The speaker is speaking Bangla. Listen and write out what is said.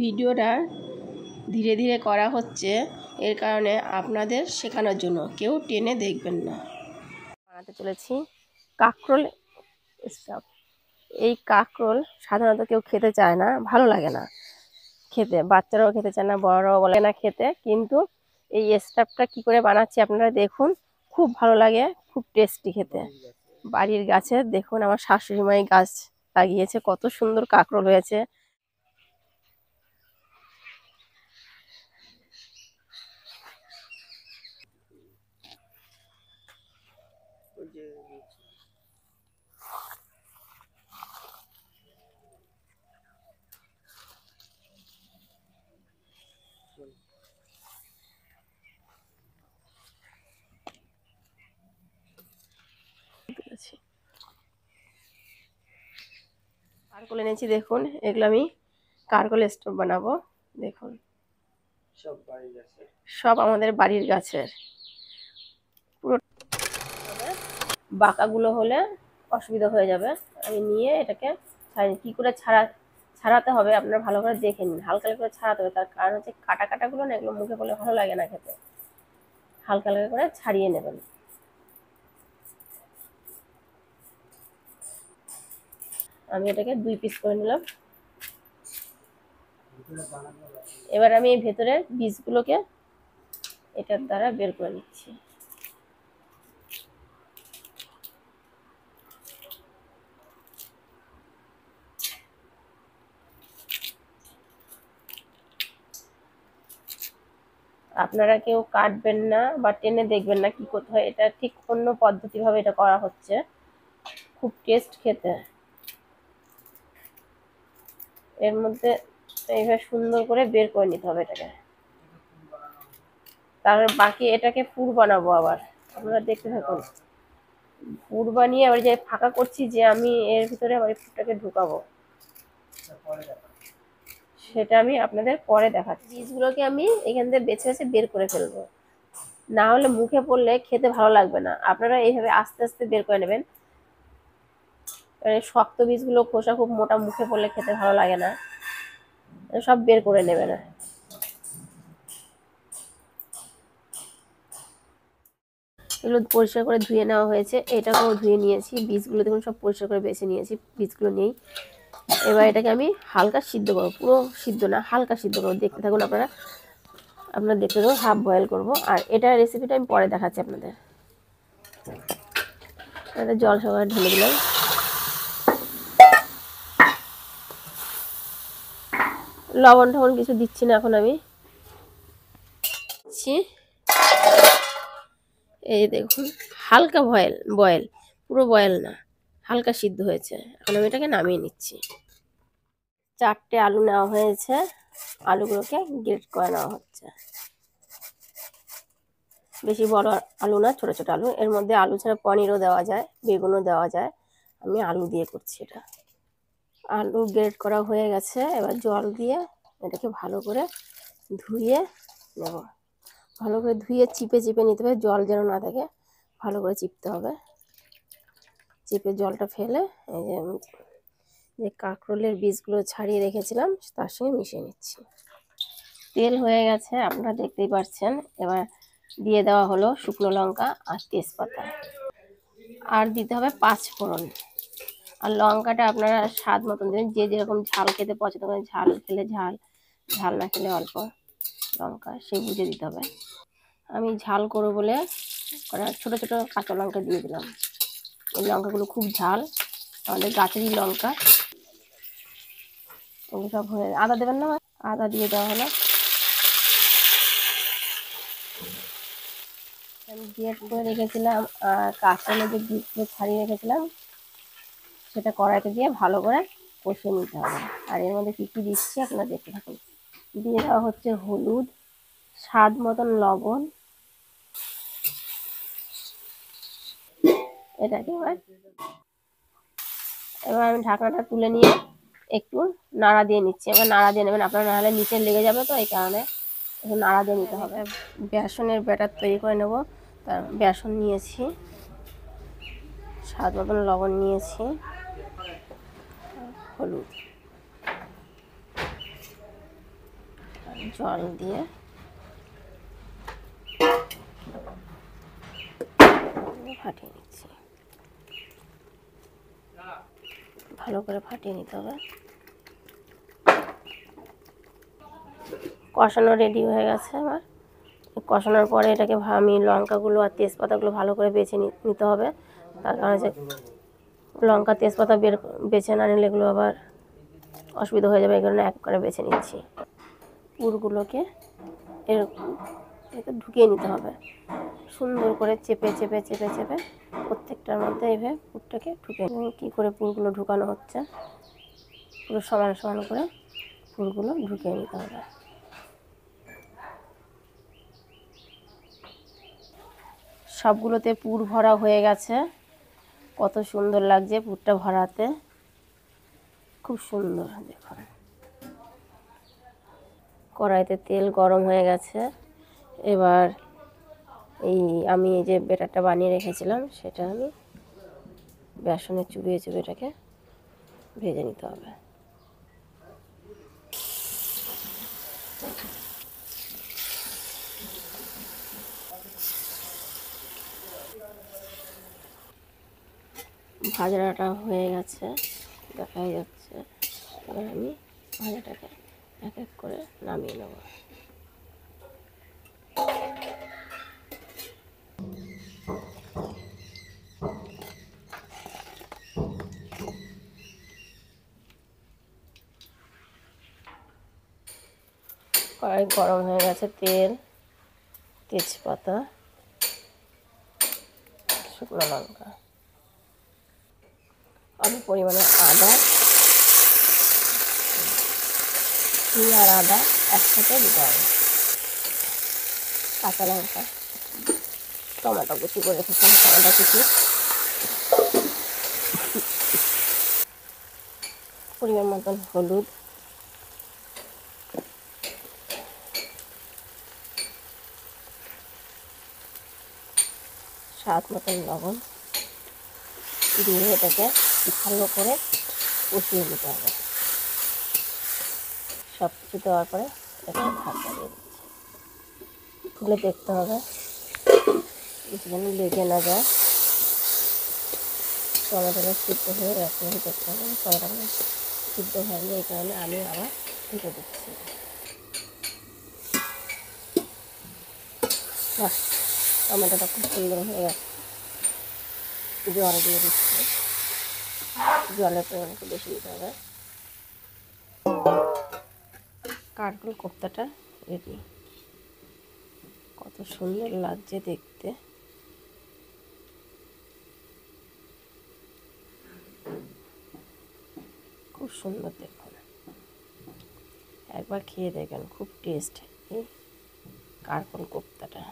ভিডিওটা ধীরে ধীরে করা হচ্ছে, এর কারণে আপনাদের শেখানোর জন্য, কেউ টেনে দেখবেন না। বানাতে চলেছি কাঁকরোল স্টাফ। এই কাঁকরোল সাধারণত কেউ খেতে চায় না, ভালো লাগে না খেতে, বাচ্চারাও খেতে চায় না, বড়রাও বলে না খেতে। কিন্তু এই স্টাফটা কি করে বানাচ্ছি আপনারা দেখুন, খুব ভালো লাগে, খুব টেস্টি খেতে। বাড়ির গাছে দেখুন, আমার শাশুড়ি মাই গাছ লাগিয়েছে, কত সুন্দর কাঁকরোল হয়েছে। কাঁকরোল এনেছি দেখুন, এগুলো আমি কাঁকরোল স্টোভ বানাবো। দেখুন সব আমাদের বাড়ির গাছের। পুরো বাঁকাগুলো হলে অসুবিধা হয়ে যাবে। আমি নিয়ে এটাকে কি করে ছাড়াতে হবে আপনারা ভালো করে দেখে নিন। হালকা হালকা করে ছাড়াতে হবে, তার কারণ হচ্ছে কাটা কাটাগুলো না, এগুলো মুখে পড়লে ভালো লাগে না খেতে। হালকা হালকা করে ছাড়িয়ে নেবেন। আমি এটাকে 2 পিস করে নিলাম। এবার আমি এই ভেতরের বীজগুলোকে এটার দ্বারা বের করে নিচ্ছি। আপনারা কেউ কাটবেন না বা টেনে দেখবেন না কি করতে হয়, এটা ঠিক অন্য পদ্ধতিভাবে এটা করা হচ্ছে, খুব টেস্ট খেতে। এর মধ্যে এইভাবে সুন্দর করে বের করে নিতে হবে এটাকে। তারপর বাকি এটাকে পুর বানাবো আবার, আপনারা দেখতে থাকুন। পুর বানিয়ে আবার যে ফাঁকা করছি, যে আমি এর ভিতরে আবার পুরটাকে ঢুকাবো, সেটা আমি আপনাদের পরে দেখাচ্ছি। বীজগুলোকে আমি এখান থেকে বেছে বেছে বের করে ফেলবো, না হলে মুখে পড়লে খেতে ভালো লাগবে না। আপনারা এইভাবে আস্তে আস্তে বের করে নেবেন। শক্ত বীজগুলো খোসা খুব মোটা, মুখে পড়লে খেতে ভালো লাগে না, সব বের করে নেবেন। এগুলো পরিষ্কার করে ধুয়ে নেওয়া হয়েছে, এটাকেও ধুয়ে নিয়েছি। বীজগুলো দেখুন সব পরিষ্কার করে বেছে নিয়েছি, বীজগুলো নেই। এবার এটাকে আমি হালকা সিদ্ধ করবো, পুরো সিদ্ধ না, হালকা সিদ্ধ করবো। দেখতে থাকুন আপনারা দেখতে থাকুন। হাফ বয়েল করবো, আর এটা রেসিপিটা আমি পরে দেখাচ্ছি আপনাদের। এটা জল সহকারে ঢেলে দিলাম। লবণ টবণ কিছু দিচ্ছি না এখন আমি। এই দেখুন হালকা বয়েল, পুরো বয়েল না, হালকা সিদ্ধ হয়েছে। এখন আমি এটাকে নামিয়ে নিচ্ছি। 4টে আলু নেওয়া হয়েছে, আলুগুলোকে গ্রেট করে নেওয়া হচ্ছে। বেশি বড় আলু না, ছোট ছোট আলু। এর মধ্যে আলু ছাড়া পনিরও দেওয়া যায়, বেগুনও দেওয়া যায়, আমি আলু দিয়ে করছি এটা। আলু গ্রেট করা হয়ে গেছে, এবার জল দিয়ে এটাকে ভালো করে ধুয়ে নেব। ভালো করে ধুয়ে চিপে চিপে নিতে হবে, জল যেন না থাকে, ভালো করে চিপতে হবে। চিপে জলটা ফেলে এই যে কাঁকরোলের বীজগুলো ছাড়িয়ে রেখেছিলাম তার সঙ্গে মিশিয়ে নিচ্ছি। তেল হয়ে গেছে আপনারা দেখতেই পাচ্ছেন। এবার দিয়ে দেওয়া হলো শুকনো লঙ্কা আর তেজপাতা, আর দিতে হবে 5 ফোড়ন। আর লঙ্কাটা আপনারা স্বাদ মতন দেবেন, যে যেরকম ঝাল খেতে পছন্দ করেন। ঝাল খেলে ঝাল, ঝাল না খেলে অল্প লঙ্কা সেই বুঝে দিতে হবে। আমি ঝাল করবো বলে ছোট ছোট কাঁচা লঙ্কা দিয়ে দিলাম। এই লঙ্কাগুলো খুব ঝাল, আমাদের গাছেরই লঙ্কা। ওগুলো সব হয়ে, আদা দেবেন না, আদা দিয়ে দেওয়া হলো। আমি গ্রেট করে রেখেছিলাম আর কাঁচকলা যে বীজগুলো ছাড়িয়ে রেখেছিলাম সেটা কড়াইতে দিয়ে ভালো করে কষিয়ে নিতে হবে। আর এর মধ্যে কী কী দিচ্ছি আপনারা দেখতে থাকুন। দিয়ে দেওয়া হচ্ছে হলুদ, স্বাদ মতন লবণ। এটাকে এবার আমি ঢাকনাটা তুলে নিয়ে একটু নাড়া দিয়ে নিচ্ছি। এবার নাড়া দিয়ে নেবেন আপনারা, নাহলে নিচে লেগে যাবে, তো এই কারণে একটু নাড়া দিয়ে নিতে হবে। বেসনের ব্যাটার তৈরি করে নেব। তার বেসন নিয়েছি, স্বাদ মতন লবণ নিয়েছি, হলুদ। জল দিয়ে ফাটিয়ে নিচ্ছি। ভালো করে ফাটিয়ে নিতে হবে। কষানো রেডি হয়ে গেছে আমার। কষানোর পরে এটাকে আমি লঙ্কাগুলো আর তেজপাতাগুলো ভালো করে বেছে নিতে হবে। তার কারণে যে লঙ্কা তেজপাতা বেছে না নিলে এগুলো আবার অসুবিধা হয়ে যাবে, এই কারণে এক করে বেছে নিচ্ছি। পুরগুলোকে এরকম ঢুকিয়ে নিতে হবে, সুন্দর করে চেপে চেপে চেপে চেপে প্রত্যেকটার মধ্যে এইভাবে পুরটাকে ঢুকে কী করে পুরগুলো ঢুকানো হচ্ছে, পুরো সমান সমান করে পুরগুলো ঢুকিয়ে নিতে হবে। সবগুলোতে পুর ভরা হয়ে গেছে। কত সুন্দর লাগছে পুরটা ভরাতে, খুব সুন্দর। দেখুন কড়াইতে তেল গরম হয়ে গেছে। এবার আমি এই যে ব্যাটারটা বানিয়ে রেখেছিলাম সেটা আমি বেসনে চুবিয়ে চুবিয়ে এটাকে ভেজে নিতে হবে। ভাজাটা হয়ে গেছে, দেখাই যাচ্ছে। এবার আমি ভাজাটাকে এক এক করে নামিয়ে নেব। কড়াই গরম হয়ে গেছে, তেল, তেজপাতা, শুকনো লঙ্কা, অল্প পরিমাণে আদা, আর আদা একসাথে দিতে হবে, কাঁচা লঙ্কা, টমেটো কুচি করে রেখেছিলাম, টমেটো কুচি, পরিমাণ মতন হলুদ, স্বাদ মতন লবণ দিয়ে এটাকে ভালো করে কষিয়ে নিতে হবে। সব কিছু দেওয়ার পরে এটাকে ঢাকা দিয়ে দিচ্ছি। খুলে দেখতে হবে যেন লেগে না যায়। টমেটোটা সিদ্ধ হয়ে গেছে, দেখতে হবে টমেটোটা সিদ্ধ হয়নি, এই কারণে আমি আবার ঢেকে দিচ্ছি। বাহ, টমেটোটা খুব সুন্দর হয়ে গেছে। জল দিয়ে দিচ্ছি, জলের পরিমাণ একটু বেশি দিতে হবে। কারকল কোপ্তাটা রেডি। কত সুন্দর লাগছে দেখতে। খুব সুন্দর, দেখুন একবার খেয়ে দেখেন, খুব টেস্ট এই কারকল কোপ্তাটা।